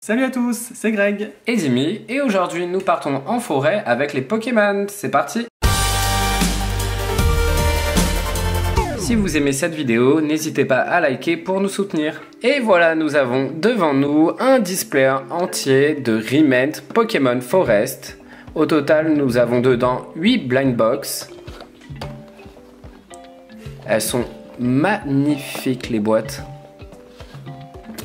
Salut à tous, c'est Greg et Dimi, et aujourd'hui nous partons en forêt avec les Pokémon. C'est parti! Si vous aimez cette vidéo, n'hésitez pas à liker pour nous soutenir. Et voilà, nous avons devant nous un display entier de Riment Pokémon Forest. Au total, nous avons dedans 8 blind box. Elles sont magnifiques les boîtes.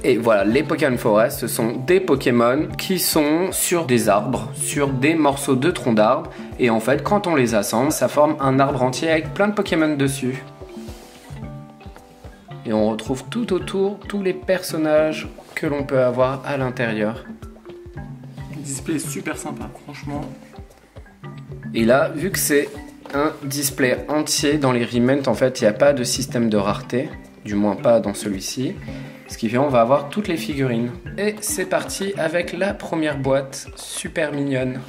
Et voilà, les Pokémon Forest, ce sont des Pokémon qui sont sur des arbres, sur des morceaux de troncs d'arbres. Et en fait, quand on les assemble, ça forme un arbre entier avec plein de Pokémon dessus. Et on retrouve tout autour tous les personnages que l'on peut avoir à l'intérieur. Le display est super sympa, franchement. Et là, vu que c'est un display entier dans les Riment, en fait, il n'y a pas de système de rareté. Du moins pas dans celui-ci. Ce qui fait qu'on va avoir toutes les figurines. Et c'est parti avec la première boîte, super mignonne.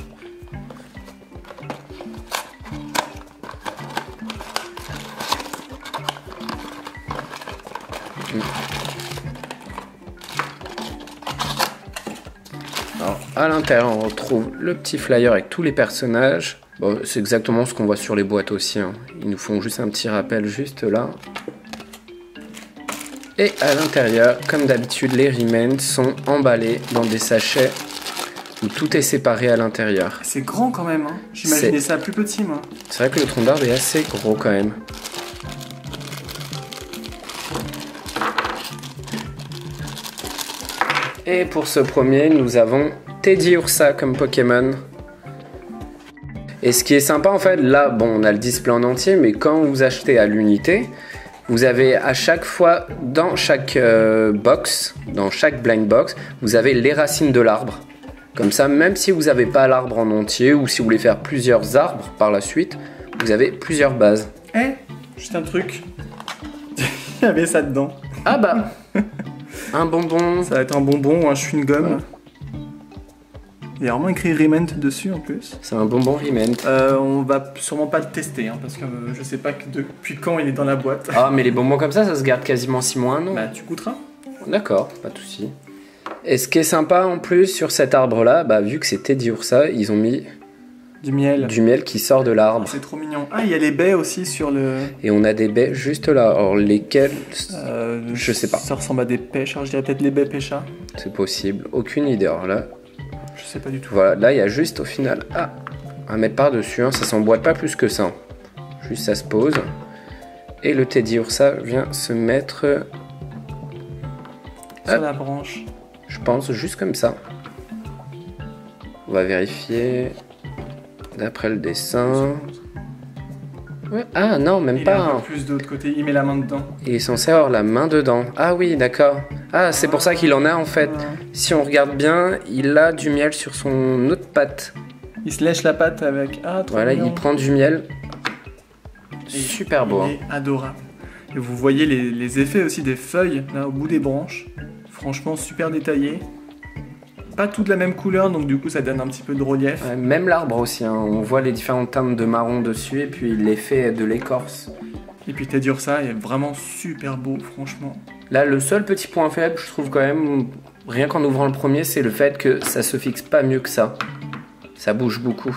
Alors, à l'intérieur, on retrouve le petit flyer avec tous les personnages. Bon, c'est exactement ce qu'on voit sur les boîtes aussi, hein. Ils nous font juste un petit rappel juste là. Et à l'intérieur, comme d'habitude, les Riment sont emballés dans des sachets où tout est séparé à l'intérieur. C'est grand quand même, hein. J'imaginais ça plus petit, moi. C'est vrai que le tronc d'arbre est assez gros quand même. Et pour ce premier, nous avons Teddiursa comme Pokémon. Et ce qui est sympa en fait, là, bon, on a le display en entier, mais quand vous achetez à l'unité, vous avez à chaque fois, dans chaque box, dans chaque blind box, vous avez les racines de l'arbre. Comme ça, même si vous n'avez pas l'arbre en entier, ou si vous voulez faire plusieurs arbres par la suite, vous avez plusieurs bases. Juste un truc. Il y avait ça dedans. Ah bah un bonbon. Ça va être un bonbon ou un chewing-gum. Ouais. Il y a vraiment écrit Riment dessus en plus. C'est un bonbon Riment. On va sûrement pas le tester, hein, parce que je sais pas depuis quand il est dans la boîte. Ah mais les bonbons comme ça se garde quasiment 6 mois, non? Bah tu goûteras. D'accord, pas de soucis. Et ce qui est sympa en plus sur cet arbre là, bah vu que c'est Teddiursa, ils ont mis du miel. Du miel qui sort de l'arbre. C'est trop mignon. Ah, il y a les baies aussi sur le... Et on a des baies juste là. Alors lesquelles je sais pas. Ça ressemble à des pêches. Alors, je dirais peut-être les baies pêcha. C'est possible. Aucune idée. Alors là... Je sais pas du tout. Voilà, là il y a juste au final à mettre par-dessus. Hein. Ça s'emboîte pas plus que ça. Juste ça se pose. Et le Teddiursa vient se mettre... Sur la branche. Je pense juste comme ça. On va vérifier... D'après le dessin... Ouais. Ah non, même pas. Il a un peu plus de l'autre côté, il met la main dedans. Il est censé avoir la main dedans. Ah oui, d'accord. Ah, c'est pour ça qu'il en a en fait. Si on regarde bien, il a du miel sur son autre patte. Il se lèche la patte avec... Ah, trop voilà, mignon. il prend du miel. Super beau. Il est adorable. Et vous voyez les effets aussi des feuilles, là, au bout des branches. Franchement, super détaillé. Pas toutes la même couleur, donc du coup ça donne un petit peu de relief. Ouais, même l'arbre aussi, hein. On voit les différentes teintes de marron dessus et puis l'effet de l'écorce. Et puis Teddiursa est vraiment super beau, franchement. Là, le seul petit point faible, je trouve quand même, rien qu'en ouvrant le premier, c'est le fait que ça se fixe pas mieux que ça. Ça bouge beaucoup.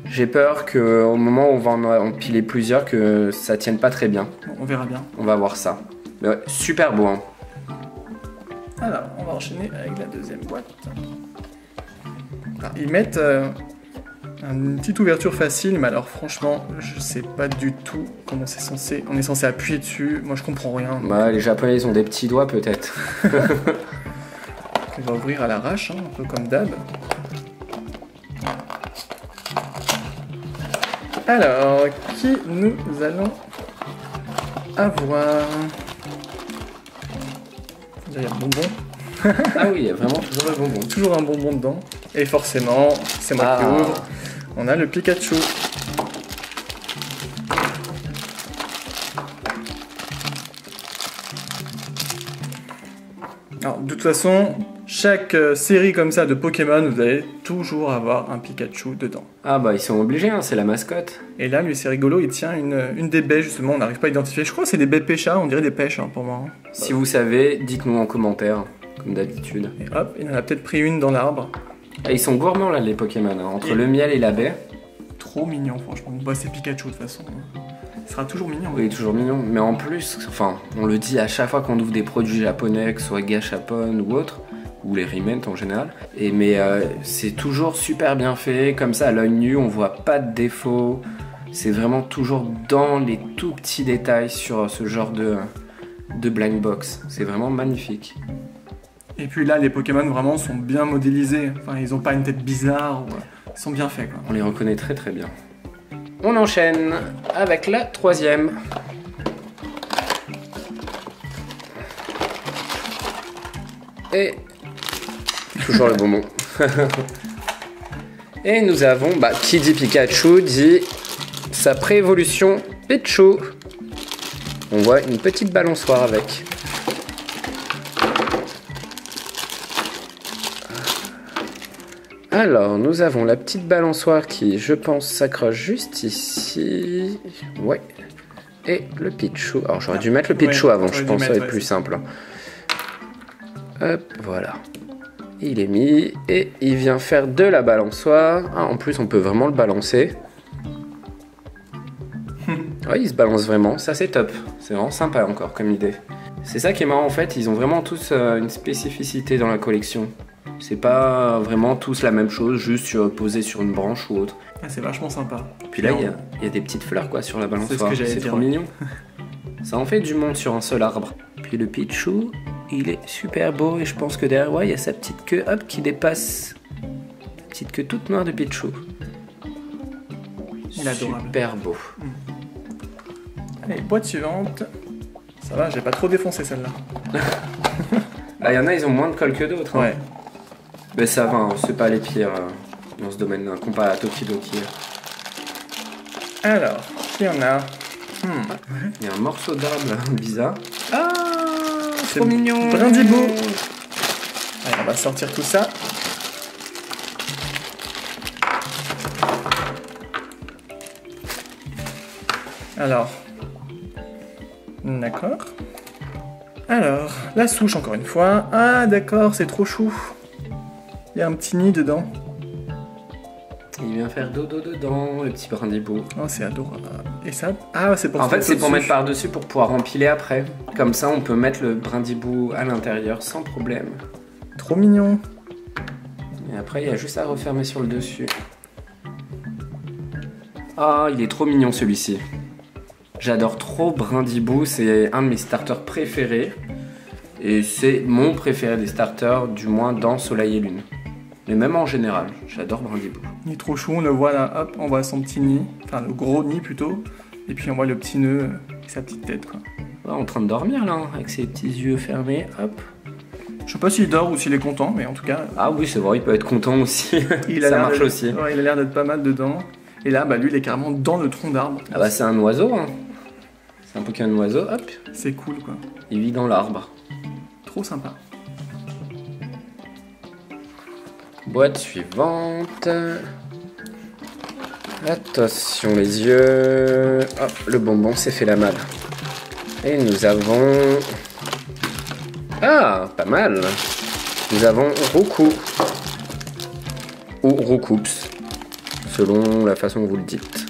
J'ai peur qu'au moment où on va en empiler plusieurs, que ça tienne pas très bien. On verra bien. On va voir ça. Mais ouais, super beau, hein. Alors, on va enchaîner avec la deuxième boîte. Alors, ils mettent une petite ouverture facile, mais alors franchement, je sais pas du tout comment c'est censé... On est censé appuyer dessus, moi je comprends rien. Bah, les Japonais, ils ont des petits doigts peut-être. On va ouvrir à l'arrache, hein, un peu comme d'hab. Alors, qui nous allons avoir? Il y a un bonbon. Ah oui, il y a vraiment toujours un bonbon. Toujours un bonbon dedans. Et forcément, c'est moi qui ouvre. On a le Pikachu. Alors, de toute façon, chaque série comme ça de Pokémon, vous allez toujours avoir un Pikachu dedans. Ah bah ils sont obligés, hein, c'est la mascotte. Et là, lui, c'est rigolo, il tient une des baies, justement, on n'arrive pas à identifier. Je crois que c'est des baies pêcha, on dirait des pêches, hein, pour moi. Si vous savez, dites-nous en commentaire. comme d'habitude. Et hop, il en a peut-être pris une dans l'arbre. Ah, ils sont gourmands là les Pokémon, hein, entre le miel et la baie. Trop mignon franchement. Bah, c'est Pikachu de toute façon. Il sera toujours mignon. Oui, toujours mignon. Mais en plus, enfin, on le dit à chaque fois qu'on ouvre des produits japonais, que ce soit Gashapon ou autre, ou les Riment en général. Mais c'est toujours super bien fait, comme ça à l'œil nu, on voit pas de défauts. C'est vraiment toujours dans les tout petits détails sur ce genre de blind box. C'est vraiment magnifique. Et puis là, les Pokémon vraiment sont bien modélisés. Enfin, ils ont pas une tête bizarre. Ils sont bien faits, quoi. On les reconnaît très très bien. On enchaîne avec la troisième. Et toujours le bonbon. Et nous avons, qui dit Pikachu dit sa préévolution Pichu. On voit une petite balançoire avec. Alors, nous avons la petite balançoire qui, je pense, s'accroche juste ici. Ouais. Et le Pichu. Alors, j'aurais dû mettre le Pichu avant, je pense, ça va être plus simple. Hop, voilà. Il est mis et il vient faire de la balançoire. Ah, en plus, on peut vraiment le balancer. Ouais, il se balance vraiment, ça c'est top. C'est vraiment sympa encore comme idée. C'est ça qui est marrant en fait, ils ont vraiment tous une spécificité dans la collection. C'est pas vraiment tous la même chose, juste posé sur une branche ou autre. Ah, c'est vachement sympa. Puis là, il y a des petites fleurs quoi sur la balançoire. C'est trop mignon. Ça en fait du monde sur un seul arbre. Puis le Pichu, il est super beau et je pense que derrière, ouais, il y a sa petite queue hop, qui dépasse. Petite queue toute noire de Pichu. Il est adorable. Super beau. Allez, boîte suivante. Ça va, j'ai pas trop défoncé celle-là. Ah, il y en a, ils ont moins de colle que d'autres. Hein. Ouais. Mais ça va, hein, c'est pas les pires dans ce domaine-là, comparé à Tokidoki. Alors, il y en a. Il y a un morceau d'arbre là, bizarre. Ah, c'est trop mignon. Brindibou. Allez, on va sortir tout ça. Alors, d'accord. Alors, la souche encore une fois. Ah d'accord, c'est trop chou. Il y a un petit nid dedans. Il vient faire dodo dedans, le petit brindibou. Oh, c'est adorable. Et ça, c'est pour. En fait, c'est pour mettre par-dessus pour pouvoir empiler après. Comme ça, on peut mettre le brindibou à l'intérieur sans problème. Trop mignon. Et après, il y a juste à refermer sur le dessus. Ah, il est trop mignon celui-ci. J'adore trop Brindibou, c'est un de mes starters préférés. Et c'est mon préféré des starters, du moins dans Soleil et Lune. Mais même en général, j'adore Brindibou. Il est trop chou, on le voit là, hop, on voit son petit nid, enfin le gros nid plutôt. Et puis on voit le petit nœud et sa petite tête quoi. Ouais, en train de dormir là, hein, avec ses petits yeux fermés, hop. Je sais pas s'il dort ou s'il est content, mais en tout cas... Ah oui, c'est vrai, il peut être content aussi, ça marche aussi. Ouais, il a l'air d'être pas mal dedans. Et là, lui, il est carrément dans le tronc d'arbre. Ah bah c'est un oiseau, hein. C'est un Pokémon oiseau, hop. C'est cool, quoi. Il vit dans l'arbre. Trop sympa. Boîte suivante. Attention les yeux. Hop, le bonbon s'est fait la malle. Et nous avons... Ah, pas mal. Nous avons Roucou. Ou Roucoups, selon la façon que vous le dites.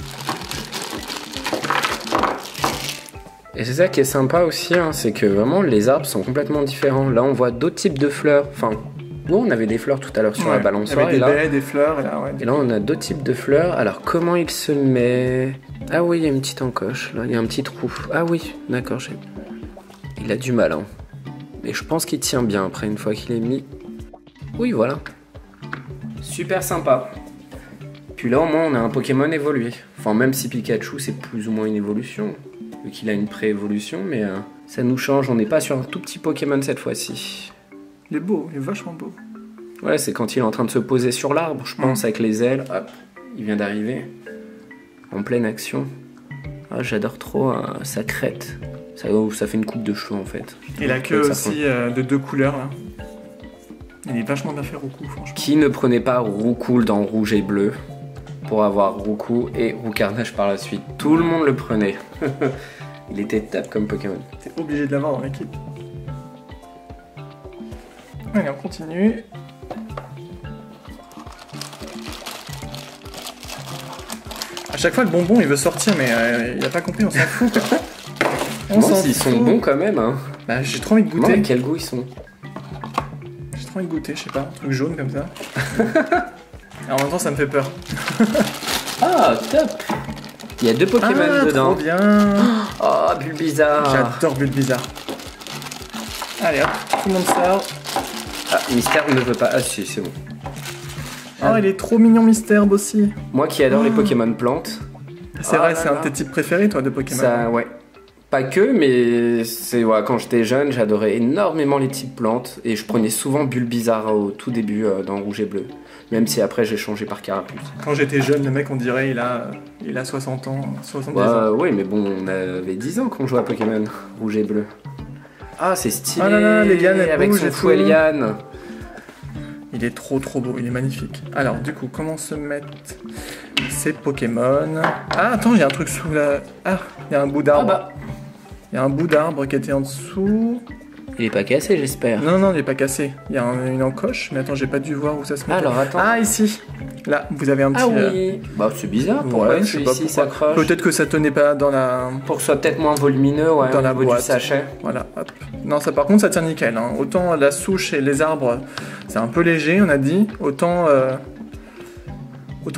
Et c'est ça qui est sympa aussi, hein, c'est que vraiment les arbres sont complètement différents. Là on voit d'autres types de fleurs. Enfin, nous on avait des fleurs tout à l'heure sur la balançoire. Il y avait des baies, des fleurs. Et là on a d'autres types de fleurs. Alors comment il se met? Ah oui, il y a une petite encoche, là il y a un petit trou. Ah oui, d'accord, il a du mal. Hein. Et je pense qu'il tient bien après une fois qu'il est mis. Oui, voilà. Super sympa. Puis là au moins on a un Pokémon évolué. Enfin même si Pikachu c'est plus ou moins une évolution. Vu qu'il a une pré-évolution, mais ça nous change, on n'est pas sur un tout petit Pokémon cette fois-ci. Il est beau, il est vachement beau. Ouais, c'est quand il est en train de se poser sur l'arbre, je pense, avec les ailes. Hop, il vient d'arriver. En pleine action. Ah, j'adore trop sa crête. Ça fait une coupe de cheveux en fait. Et la queue aussi de 2 couleurs là. Il est vachement bien fait Roucou, franchement. Qui ne prenait pas Roucou dans rouge et bleu pour avoir Roucou et Roucarnage par la suite? Tout le monde le prenait. Il était top comme Pokémon. T'es obligé de l'avoir dans l'équipe. Allez, on continue. À chaque fois, le bonbon, il veut sortir, mais il a pas compris, on s'en fout. On s'en fout. Ils sont bons quand même, hein. Bah, j'ai trop envie de goûter. Bon, quel goût ils sont? J'ai trop envie de goûter, je sais pas, un truc jaune comme ça. Et en même temps, ça me fait peur. Ah, top! Il y a 2 Pokémon dedans. Trop bien. Oh, Bulbizarre. J'adore Bulbizarre. Allez hop, tout le monde sort. Ah, Mystère ne veut pas. Ah si, c'est bon. Oh, il est trop mignon, Mystère aussi. Moi qui adore les Pokémon plantes. C'est vrai, c'est un de tes types préférés, toi, de Pokémon. Ça, ouais. Pas que, mais c'est ouais, quand j'étais jeune, j'adorais énormément les types plantes et je prenais souvent Bulbizarre au tout début dans Rouge et Bleu. Même si après j'ai changé par Carapuce. Quand j'étais jeune, le mec, on dirait, il a 60 ans, 70 ans. Oui, mais bon, on avait 10 ans quand on jouait à Pokémon Rouge et Bleu. Ah, c'est stylé. Ah là là, les lianes, elles avec bougent son et fouet tout. liane. Il est trop beau, il est magnifique. Alors, du coup, comment se mettent ces Pokémon? Ah, attends, il y a un truc sous la... Ah, il y a un bout d'arbre. Ah bah. Il y a un bout d'arbre qui était en dessous. Il est pas cassé, j'espère. Non, il est pas cassé. Il y a une encoche, mais attends, j'ai pas dû voir où ça se met. Alors, attends. Ah, ici. Là, vous avez un petit... Ah oui. Bah, c'est bizarre. Pourquoi ouais, je sais pas celui-ci pourquoi. s'accroche? Peut-être que ça tenait pas dans la... Pour que ce soit peut-être moins volumineux, ouais, dans au la niveau boîte. du sachet. Voilà, hop. Non, ça par contre, ça tient nickel. Hein. Autant la souche et les arbres, c'est un peu léger, on a dit. Autant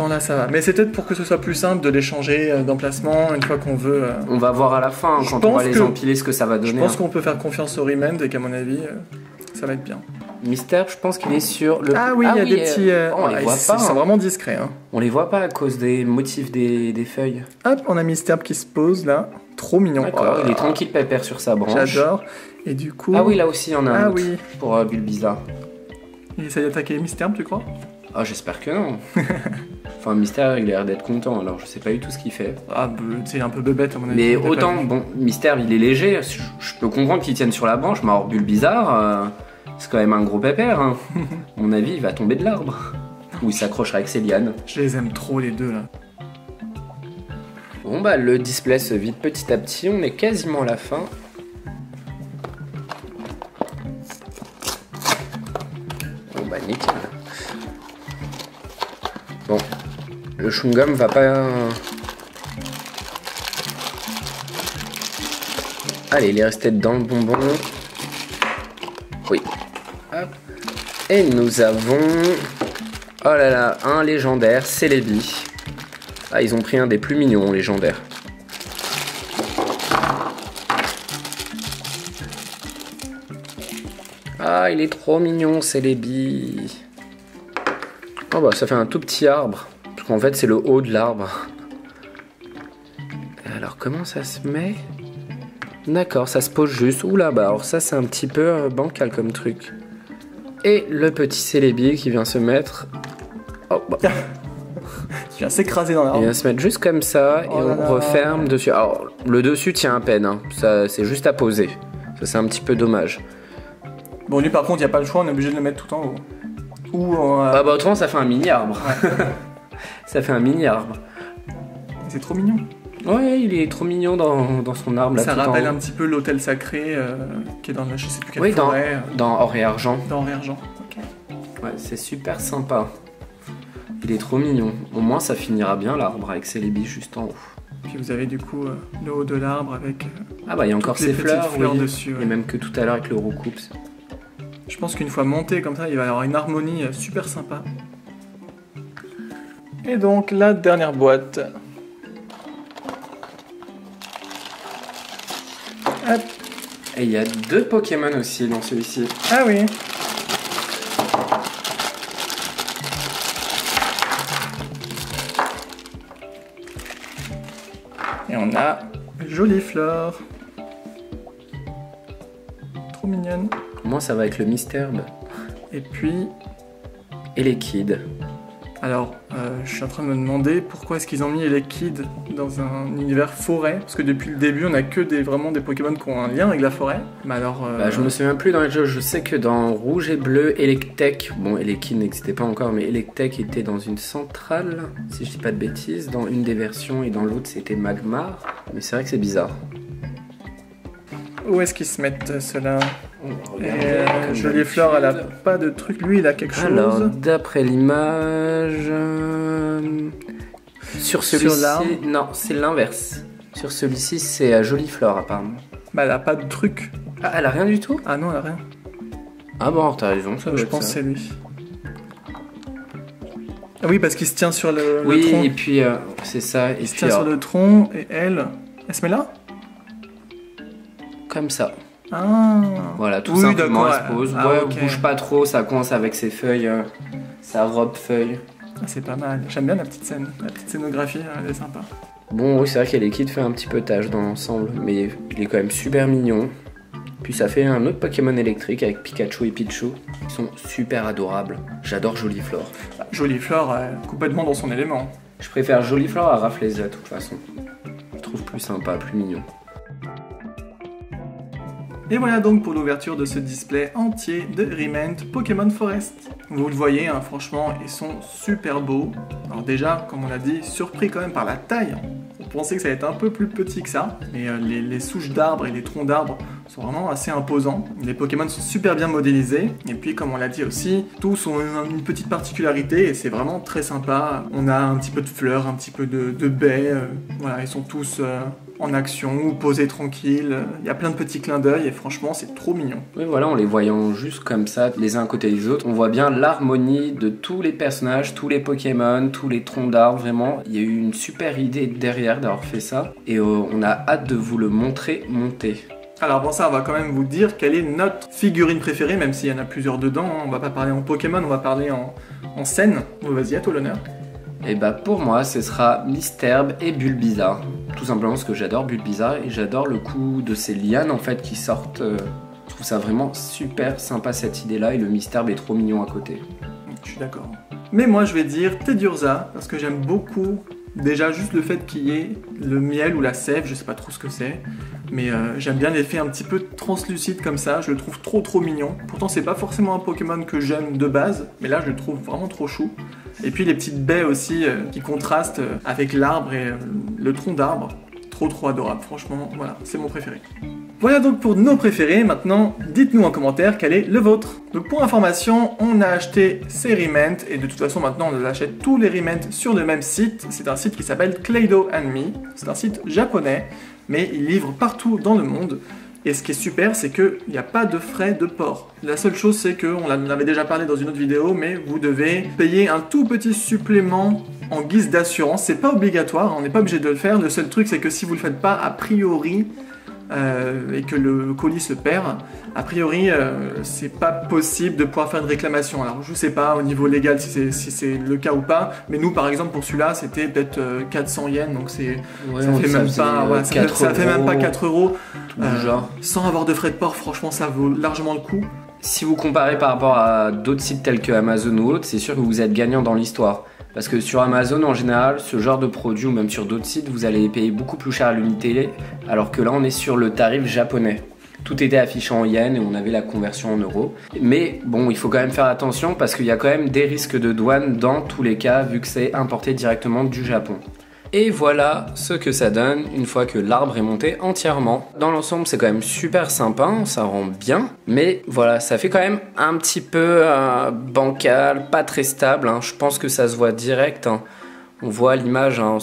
là, ça va. Mais c'est peut-être pour que ce soit plus simple de les changer d'emplacement une fois qu'on veut. On va voir à la fin, quand on va les empiler, ce que ça va donner. Je pense qu'on peut faire confiance au Remand et qu'à mon avis, ça va être bien. Mystère, je pense qu'il est sur le... Ah oui, il y a des petits... on les voit pas. Ils sont vraiment discrets. Hein. On les voit pas à cause des motifs des feuilles. Hop, on a Mystère qui se pose là. Trop mignon. D'accord, Oh, il est tranquille pépère sur sa branche. J'adore. Et du coup... Ah oui, là aussi, il y en a un Ah autre oui. pour Bulbizarre. Il essaie d'attaquer Mystère, tu crois? Ah, j'espère que non. Enfin, Mystère, il a l'air d'être content, alors je sais pas du tout ce qu'il fait. Ah, c'est un peu bebête à mon avis. Mais autant, bon, Mystère, il est léger, je peux comprendre qu'il tienne sur la branche, mais alors Bulbizarre, c'est quand même un gros pépère. Hein. À mon avis, il va tomber de l'arbre. Ou il s'accrochera avec ses lianes. Je les aime trop, les deux, là. Bon, bah, le display se vide petit à petit, on est quasiment à la fin. Bon, bah, nickel. Bon, le chewing-gum va pas... Allez, il est resté dans le bonbon. Oui. Hop. Et nous avons... Oh là là, un légendaire, Celebi. Ah, ils ont pris un des plus mignons, légendaires. Ah, il est trop mignon, Celebi. Oh bah ça fait un tout petit arbre, parce qu'en fait c'est le haut de l'arbre. Alors comment ça se met? D'accord, ça se pose juste. Oula, bah alors ça c'est un petit peu bancal comme truc. Et le petit Celebi qui vient se mettre... Oh bah. Tu viens s'écraser dans l'arbre. Il vient se mettre juste comme ça et Oh là on là. referme dessus. Alors le dessus tient à peine, hein. Ça c'est juste à poser. Ça c'est un petit peu dommage. Bon, lui par contre, il n'y a pas le choix, on est obligé de le mettre tout en haut. Ou Ah bah autrement ça fait un mini arbre. Ça fait un mini arbre. c'est trop mignon. Ouais, il est trop mignon dans son arbre là. Ça tout en rappelle haut. un petit peu l'hôtel sacré qui est dans je sais plus quelle Oui, forêt. dans Or et Argent. Dans Argent. Ok. Ouais, c'est super sympa. Il est trop mignon. Au moins ça finira bien l'arbre avec Celebi juste en haut. Puis vous avez du coup le haut de l'arbre avec. Ah bah il y a encore toutes les ces petites fleurs, oui. dessus. Ouais. Et même que tout à l'heure avec le Roucoups. Je pense qu'une fois monté comme ça, il va y avoir une harmonie super sympa. Et donc la dernière boîte. Hop. Et il y a 2 Pokémon aussi dans celui-ci. Ah oui. Et on a Jolifleur. Trop mignonne. Moi ça va avec le Misturb Et puis, et les Kids. alors, je suis en train de me demander pourquoi est-ce qu'ils ont mis les Kids dans un univers forêt. Parce que depuis le début, on a que vraiment des Pokémon qui ont un lien avec la forêt. Mais alors... Bah, je me souviens plus dans les jeux, je sais que dans Rouge et Bleu, Electek, bon Elekid n'existait pas encore, mais Electek était dans une centrale, si je dis pas de bêtises, dans une des versions et dans l'autre c'était Magmar, mais c'est vrai que c'est bizarre. Où est-ce qu'ils se mettent ceux-là? Jolifleur, elle a pas de truc. Lui, il a quelque Alors, chose. d'après l'image... Sur celui-ci... Non, c'est l'inverse. Sur celui-ci, c'est Jolifleur, apparemment. Bah, elle a pas de truc. Ah, elle a rien du tout? Ah non, elle a rien. Ah bon, t'as raison, ça doit Je être pense que ça. c'est lui. Ah oui, parce qu'il se tient sur le Oui, tronc. et puis c'est ça. Il se tient sur le tronc et elle se met là. Comme ça. Ah. Voilà, tout Oui, simplement, elle d'accord, se pose. ah, Ouais, ok. bouge pas trop, ça coince avec ses feuilles, sa robe feuille. Ah, c'est pas mal. J'aime bien la petite scène. La petite scénographie, elle est sympa. Bon, oui, c'est vrai qu'Elekid fait un petit peu tâche dans l'ensemble, mais il est quand même super mignon. Puis ça fait un autre Pokémon électrique avec Pikachu et Pichu. Ils sont super adorables. J'adore Jolifleur. Jolifleur, complètement dans son élément. Je préfère Jolifleur à Rafflesia de toute façon. Je trouve plus sympa, plus mignon. Et voilà donc pour l'ouverture de ce display entier de Rement Pokémon Forest. Vous le voyez, hein, franchement, ils sont super beaux. Alors déjà, comme on l'a dit, surpris quand même par la taille. On pensait que ça allait être un peu plus petit que ça, mais les souches d'arbres et les troncs d'arbres sont vraiment assez imposants. Les Pokémon sont super bien modélisés, et puis comme on l'a dit aussi, tous ont une petite particularité, et c'est vraiment très sympa. On a un petit peu de fleurs, un petit peu de baies, voilà, ils sont tous... en action ou posés tranquilles. Il y a plein de petits clins d'œil et franchement c'est trop mignon. Oui, voilà, en les voyant juste comme ça, les uns à côté des autres, on voit bien l'harmonie de tous les personnages, tous les Pokémon, tous les troncs d'arbres, vraiment. Il y a eu une super idée derrière d'avoir fait ça et on a hâte de vous le montrer monter. Alors pour ça on va quand même vous dire quelle est notre figurine préférée, même s'il y en a plusieurs dedans, hein. On va pas parler en Pokémon, on va parler en scène. Donc vas-y, à toi l'honneur. Et bah pour moi ce sera Mistelb et Bulbizarre. Tout simplement parce que j'adore Bulbizarre et j'adore le coup de ces lianes en fait qui sortent. Je trouve ça vraiment super sympa cette idée là et le Mistelb est trop mignon à côté. Je suis d'accord. Mais moi je vais dire Teddiursa parce que j'aime beaucoup déjà juste le fait qu'il y ait le miel ou la sève, je sais pas trop ce que c'est. Mais j'aime bien l'effet un petit peu translucide comme ça, je le trouve trop mignon. Pourtant c'est pas forcément un Pokémon que j'aime de base, mais là je le trouve vraiment trop chou. Et puis les petites baies aussi qui contrastent avec l'arbre et le tronc d'arbre. Trop adorable, franchement, voilà, c'est mon préféré. Voilà donc pour nos préférés, maintenant dites-nous en commentaire quel est le vôtre. Donc pour information, on a acheté ces Rement et de toute façon maintenant on achète tous les Rement sur le même site. C'est un site qui s'appelle Clado & Me, c'est un site japonais, mais il livre partout dans le monde. Et ce qui est super, c'est qu'il n'y a pas de frais de port. La seule chose, c'est que, on en avait déjà parlé dans une autre vidéo, mais vous devez payer un tout petit supplément en guise d'assurance. C'est pas obligatoire, on n'est pas obligé de le faire. Le seul truc, c'est que si vous le faites pas, a priori, et que le colis se perd, a priori, c'est pas possible de pouvoir faire une réclamation. Alors, je sais pas au niveau légal si c'est le cas ou pas, mais nous, par exemple, pour celui-là, c'était peut-être 400 yens, donc c'est, Ouais, ça fait même pas, ouais, ça fait même pas 4 euros. Genre. Sans avoir de frais de port, franchement, ça vaut largement le coup. Si vous comparez par rapport à d'autres sites tels que Amazon ou autres, c'est sûr que vous êtes gagnant dans l'histoire. Parce que sur Amazon, en général, ce genre de produit, ou même sur d'autres sites, vous allez payer beaucoup plus cher à l'unité, alors que là, on est sur le tarif japonais. Tout était affiché en yens et on avait la conversion en euros. Mais bon, il faut quand même faire attention parce qu'il y a quand même des risques de douane dans tous les cas, vu que c'est importé directement du Japon. Et voilà ce que ça donne une fois que l'arbre est monté entièrement. Dans l'ensemble, c'est quand même super sympa, ça rend bien. Mais voilà, ça fait quand même un petit peu bancal, pas très stable. Hein. Je pense que ça se voit direct. Hein. On voit l'image, hein,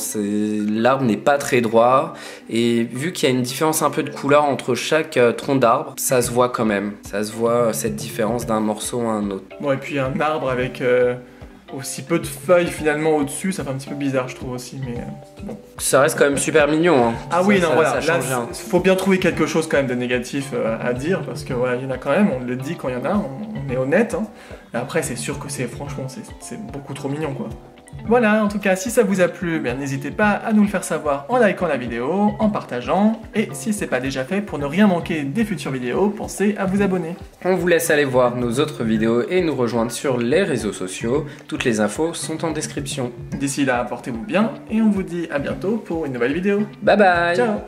l'arbre n'est pas très droit. Et vu qu'il y a une différence un peu de couleur entre chaque tronc d'arbre, ça se voit quand même. Ça se voit cette différence d'un morceau à un autre. Bon, et puis un arbre avec... aussi peu de feuilles finalement au-dessus, ça fait un petit peu bizarre je trouve aussi, mais bon. Ça reste quand même super mignon. Hein. Ah oui, non, voilà, ça là, change rien. faut bien trouver quelque chose quand même de négatif à dire, parce que voilà, il y en a quand même, on le dit quand il y en a, on est honnête, hein. Et après c'est sûr que franchement, c'est beaucoup trop mignon quoi. Voilà, en tout cas, si ça vous a plu, n'hésitez pas à nous le faire savoir en likant la vidéo, en partageant, et si c'est pas déjà fait, pour ne rien manquer des futures vidéos, pensez à vous abonner. On vous laisse aller voir nos autres vidéos et nous rejoindre sur les réseaux sociaux. Toutes les infos sont en description. D'ici là, portez-vous bien, et on vous dit à bientôt pour une nouvelle vidéo. Bye bye. Ciao.